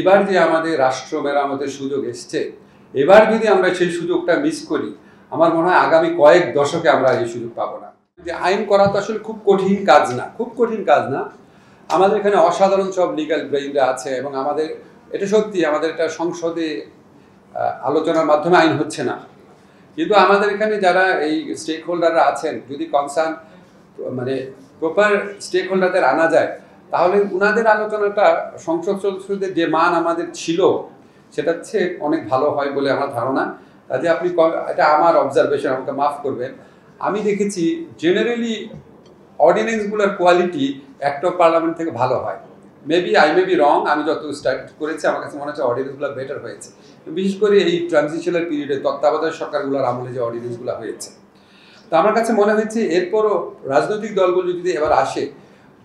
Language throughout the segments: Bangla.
এবার যে আমাদের রাষ্ট্র মেরামতের সুযোগ এসছে, এবার যদি আমরা সেই সুযোগটা মিস করি, আমার মনে হয় আগামী কয়েক দশকে আমরা এই সুযোগ পাবো না। যে আইন করা তো আসলে খুব কঠিন কাজ না, খুব কঠিন কাজ না। আমাদের এখানে অসাধারণ সব লিগ্যাল ব্রেইনরা আছে এবং আমাদের এটা সত্যি আমাদের এটা সংসদে আলোচনার মাধ্যমে আইন হচ্ছে না, কিন্তু আমাদের এখানে যারা এই স্টেক হোল্ডাররা আছেন, যদি কনসার্ন মানে প্রপার স্টেক হোল্ডারদের আনা যায়, তাহলে উনাদের আলোচনাটা সংসদ সদস্যদের যে মান আমাদের ছিল সেটার চেয়ে অনেক ভালো হয় বলে আমার ধারণা। কাজে আপনি এটা আমার অবজারভেশন, আমাকে মাফ করবেন, আমি দেখেছি জেনারেলি অর্ডিন্যান্সগুলোর কোয়ালিটি অ্যাক্ট অফ পার্লামেন্ট থেকে ভালো হয়। আই মে বি রং, আমি যত স্টার্ট করেছি আমার কাছে মনে হচ্ছে অর্ডিন্যান্সগুলো বেটার হয়েছে, বিশেষ করে এই ট্রানজিশনাল পিরিয়ডে তত্ত্বাবধায়ক সরকারগুলোর আমলে যে অর্ডিন্যান্সগুলো হয়েছে। তো আমার কাছে মনে হচ্ছে এরপরও রাজনৈতিক দলগুলো যদি এবার আসে,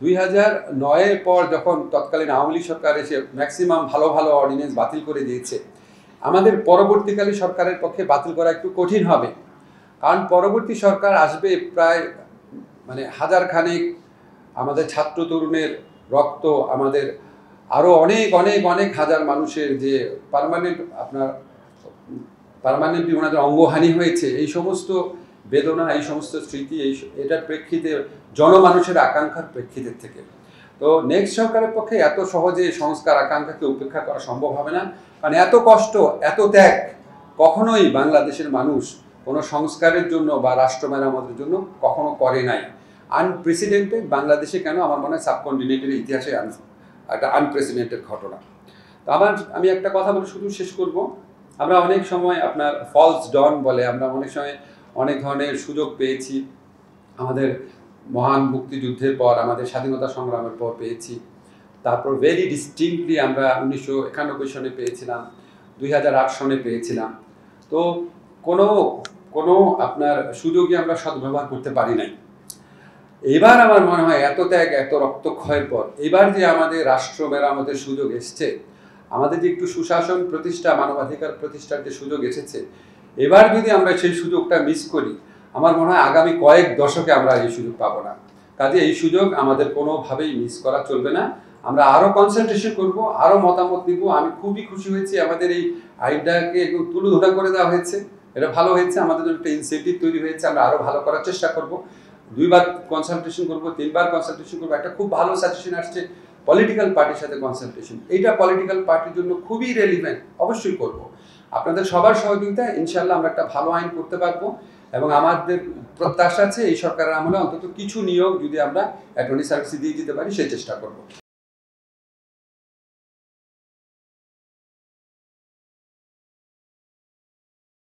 2009-এর পর যখন তৎকালীন আওয়ামী লীগ সরকার এসে ম্যাক্সিমাম ভালো ভালো অর্ডিন্যান্স বাতিল করে দিয়েছে, আমাদের পরবর্তীকালে সরকারের পক্ষে বাতিল করা একটু কঠিন হবে, কারণ পরবর্তী সরকার আসবে প্রায় হাজার খানেক আমাদের ছাত্র তরুণের রক্ত, আমাদের আরও অনেক অনেক অনেক হাজার মানুষের যে পার্মানেন্টলি ওনাদের অঙ্গহানি হয়েছে, এই সমস্ত বেদনা, এই সমস্ত স্মৃতি, এটার প্রেক্ষিতে জনমানুষের আকাঙ্ক্ষার প্রেক্ষিতের থেকে। তো নেক্সট সরকারের পক্ষে এত সহজে সংস্কার আকাঙ্ক্ষাকে উপেক্ষা করা সম্ভব হবে না, কারণ এত কষ্ট, এত ত্যাগ কখনোই বাংলাদেশের মানুষ কোনো সংস্কারের জন্য বা রাষ্ট্র মেরামতের জন্য কখনো করে নাই। আনপ্রেসিডেন্টেড বাংলাদেশে কেন, আমার মনে হয় সাবকন্টিনেন্টের ইতিহাসে একটা আনপ্রেসিডেন্টেড ঘটনা। তো আমি একটা কথা বলে শুধু শেষ করব। আমরা অনেক সময় আপনার ফলস ডন বলে আমরা অনেক সময় অনেক ধরনের সুযোগ পেয়েছি, আমাদের মহান মুক্তিযুদ্ধের পর, আমাদের স্বাধীনতা সংগ্রামের পর পেয়েছি, তারপর ভেরি ডিস্টিংক্টলি আমরা 1991 সনে পেয়েছিলাম, 2008 সনে পেয়েছিলাম। তো কোনো আপনার সুযোগই আমরা সদ্ব্যবহার করতে পারি নাই। এবার আমার মনে হয় এত ত্যাগ, এত রক্তক্ষয়ের পর এবার যে আমাদের রাষ্ট্র মেরামতের সুযোগ এসছে, আমাদের যে একটু সুশাসন প্রতিষ্ঠা, মানবাধিকার প্রতিষ্ঠার যে সুযোগ এসেছে, এবার যদি আমরা সেই সুযোগটা মিস করি, আমার মনে হয় আগামী কয়েক দশকে আমরা এই সুযোগ পাবো না। কাজে এই সুযোগ আমাদের কোনোভাবেই মিস করা চলবে না। আমরা আরও কনসেন্ট্রেশন করব, আরও মতামত নিব। আমি খুবই খুশি হয়েছি আমাদের এই আইনটাকে একটু তুলোধনা করে দেওয়া হয়েছে, এটা ভালো হয়েছে, আমাদের জন্য একটা ইনসেন্টিভ তৈরি হয়েছে, আমরা আরও ভালো করার চেষ্টা করব। 2বার কনসালটেশন করব, 3বার কনসালটেশন করবো। একটা খুব ভালো সাজেশন আসছে পলিটিক্যাল পার্টির সাথে কনসালটেশন, এইটা পলিটিক্যাল পার্টির জন্য খুবই রেলিভেন্ট, অবশ্যই করব। আপনাদের সবার সহযোগিতায় ইনশাল্লাহ আমরা একটা ভালো আইন করতে পারবো, এবং আমাদের প্রত্যাশা আছে এই সরকারের আমলে অন্তত কিছু নিয়োগ যদি আমরা অ্যাটর্নি সার্ভিসে দিয়ে দিতে পারি, সেই চেষ্টা করব।